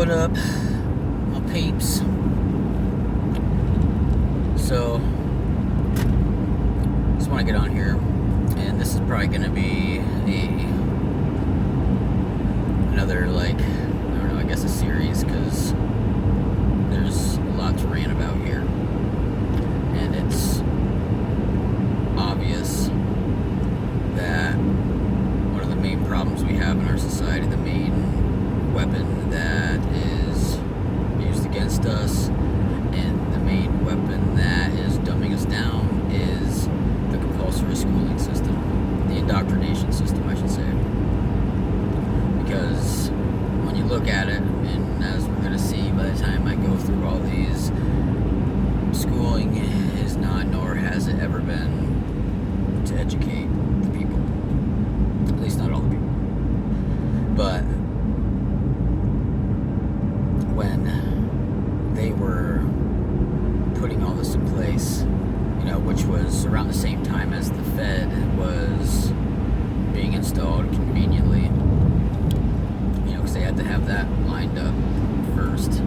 What up, my peeps? So, just want to get on here, and this is probably going to be another, I don't know, I guess a series, because there's a lot to rant about here, and it's obvious that one of the main problems we have in our society, the main weapon that is used against us, and the main weapon that is dumbing us down, is the compulsory schooling system, the indoctrination system, I should say. Because when you look at it, and as we're going to see by the time I go through all these, schooling is not, nor has it ever been, to educate the people. At least not all the people. But when they were putting all this in place, which was around the same time as the Fed was being installed conveniently, because they had to have that lined up first,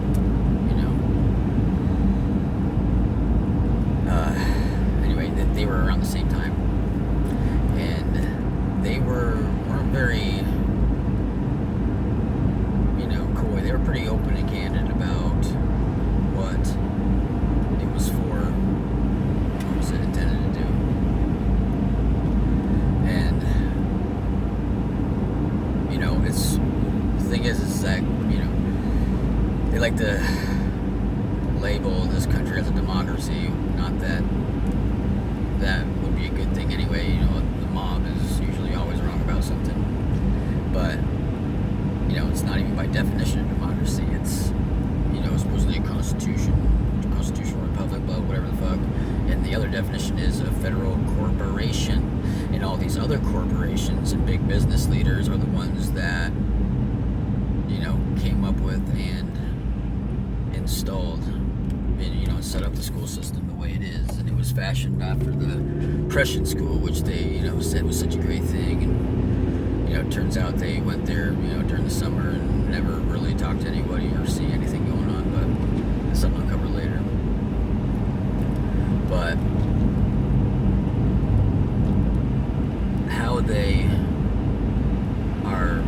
Anyway, they were around the same time, and they weren't very, coy. They were pretty open and candid about what it was for, what was it intended to do. And, it's, the thing is that, they like to label this country as a democracy. Not that that would be a good thing anyway. The mob is usually always wrong about something. But, it's not even by definition a democracy. It's, supposedly a constitutional republic, but whatever the fuck. And the other definition is a federal corporation. And all these other corporations and big business leaders are the ones that, came up with and installed and, set up the school system the way it is. And it was fashioned after the Prussian school, which they, said was such a great thing. And, it turns out they went there, during the summer and never really talked to anybody or see anything going on, but that's something I'll cover later. But how they are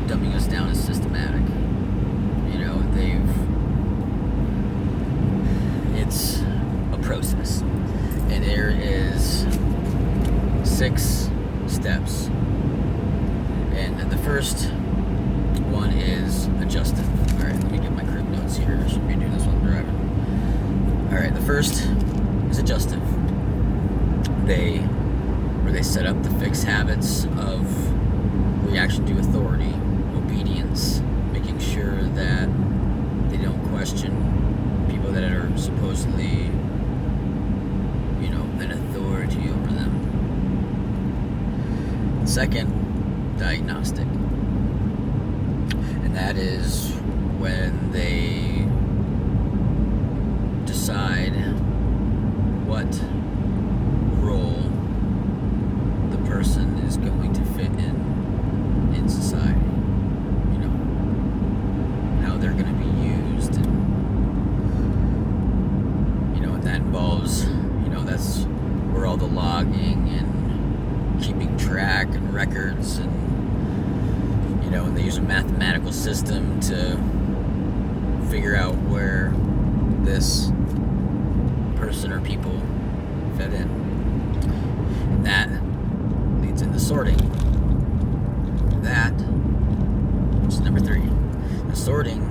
dumbing us down is systematic. It's a process, and there is 6 steps, and the first one is adjustive. Alright, let me get my crib notes here. I shouldn't be doing this while I'm driving. Alright, the first is adjustive. They set up the fixed habits of reaction to authority, obedience, making sure that they don't question people that are supposedly, an authority over them. Second, diagnostic. And that is when they decide what role the person is going to fit in society. How they're going to be used, and and that involves, that's where all the logging and keeping track and records, and and they use a mathematical system to figure out where this person or people fit in. And that leads into sorting. That is number 3. The sorting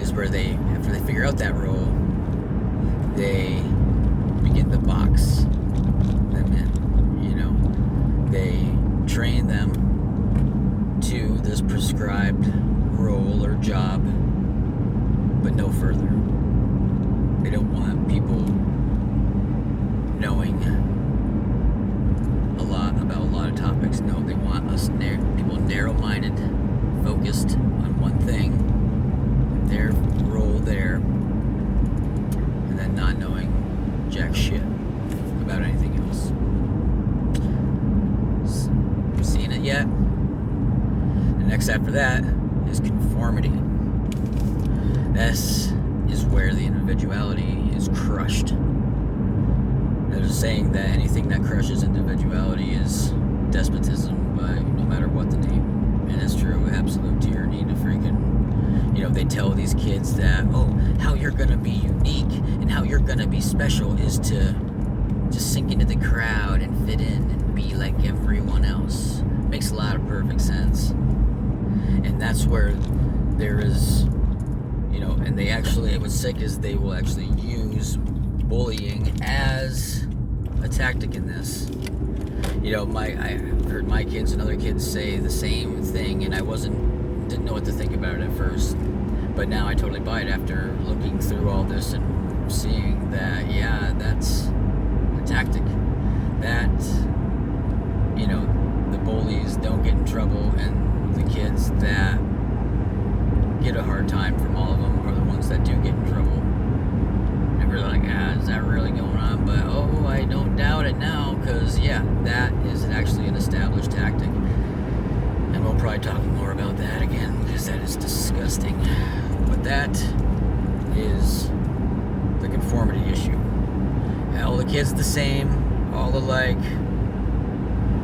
is where they, after they figure out that role, they begin to box them in. They train them to this prescribed role or job, but no further. They don't want people knowing a lot about a lot of topics. No, they want us people narrow-minded, focused on one thing, their role there, and then not knowing jack shit about anything else. Seen it yet? The next after that is conformity. S is where the individuality is crushed. There's a saying that anything that crushes individuality is despotism, by no matter what the name. And it's true, absolute tyranny to freaking, they tell these kids that, how you're gonna be unique and how you're gonna be special is to just sink into the crowd and fit in and be like everyone else. Makes a lot of perfect sense. And that's where there is, and they actually, what's sick is they will actually use bullying as a tactic in this. I heard my kids and other kids say the same thing, and I didn't know what to think about it at first. But now I totally buy it after looking through all this and seeing that, yeah, that's a tactic. That, the bullies don't get in trouble, and the kids that get a hard time from all of them are the ones that do get in trouble. And we're like, is that really going on? But, I don't doubt it now, because, yeah, that is actually an established tactic. And we'll probably talk more about that again, because that is disgusting. But that is the conformity issue. All the kids the same, all alike,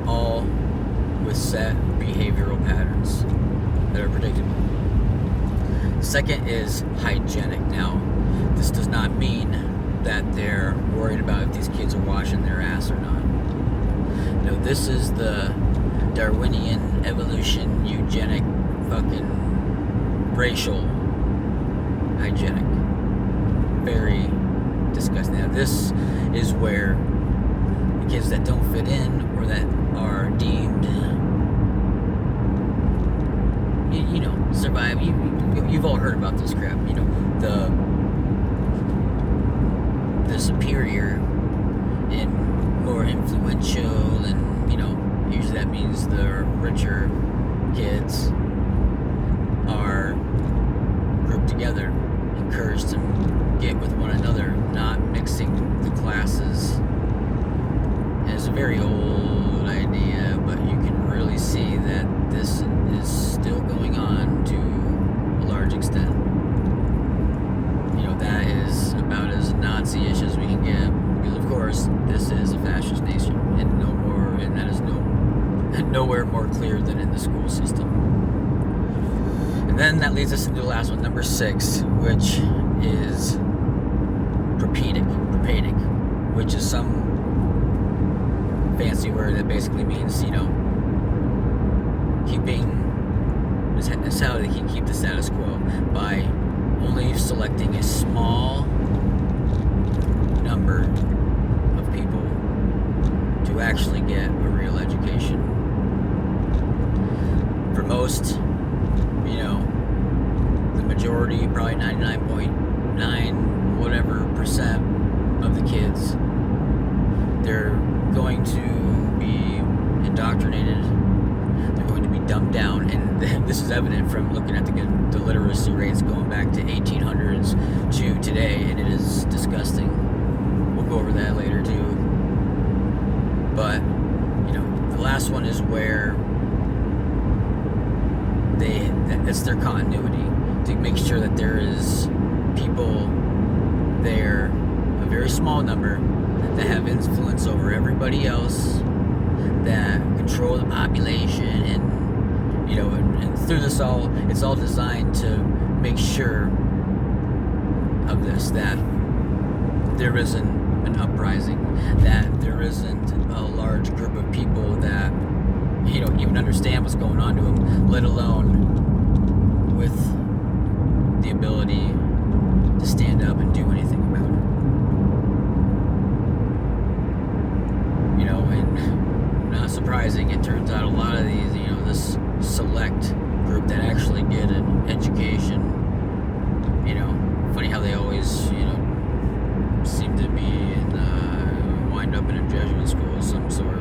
all with set behavioral patterns that are predictable. Second is hygienic. Now, this does not mean that they're worried about if these kids are washing their ass or not. No, this is the Darwinian evolution, eugenic, fucking racial hygienic. Very disgusting. Now, this is where the kids that don't fit in or that are deemed, survive. You've all heard about this crap. The superior and more influential, and usually that means the richer kids are grouped together, encouraged to get with one another, not mixing the classes. And it's a very old idea, but you can really see that this is still going on to a large extent. That is about as Nazi-ish as we can get, because of course this is a fascist nation, and that is nowhere more clear than in the school system. And then that leads us into the last one, number 6, which is propedic, which is some fancy word that basically means, that's how they can keep the status quo, by only selecting a small number of people to actually get a real education. For most, the majority, probably 99.9 whatever percent of the kids, they're going to be indoctrinated, they're going to be dumbed down, and this is evident from looking at the literacy rates going back to 1800s to today, and it is disgusting. We'll go over that later too. But, the last one is where it's their continuity, to make sure that there is people there, a very small number, that have influence over everybody else, that control the population, and and through this all, it's all designed to make sure of this, that there isn't an uprising, that there isn't a large group of people that even understand what's going on to them, let alone with the ability to stand up and do anything about it. And not surprising, it turns out a lot of these, this select group that actually get an education, funny how they always, seem to be wind up in a Jesuit school of some sort,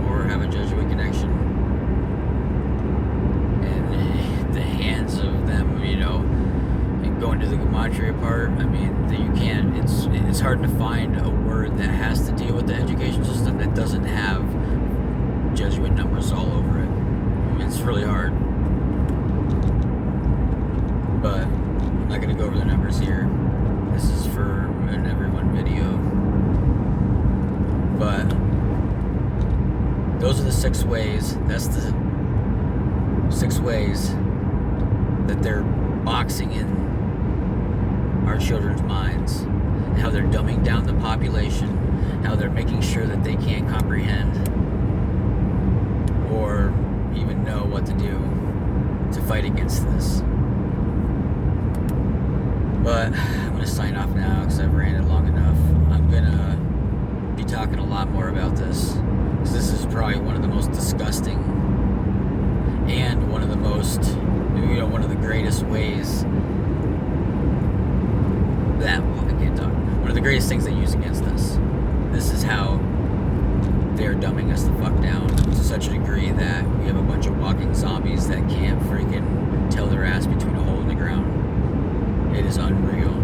or have a Jesuit connection. And the hands of them, and going to the gematria part, you can't, it's hard to find a word that has to deal with the education system that doesn't have Jesuit numbers all over it. It's really hard. But I'm not going to go over the numbers here. This is for an everyone video. But those are the 6 ways. That's the 6 ways that they're boxing in our children's minds, and how they're dumbing down the population, how they're making sure that they can't comprehend or even know what to do to fight against this. But I'm going to sign off now because I've ranted long enough. I'm going to be talking a lot more about this, because this is probably one of the most disgusting and one of the most, one of the greatest ways that, one of the greatest things they use against us. This is how they're dumbing us the fuck down to such a degree that we have a bunch of walking zombies that can't freaking tell their ass between a hole in the ground. It is unreal.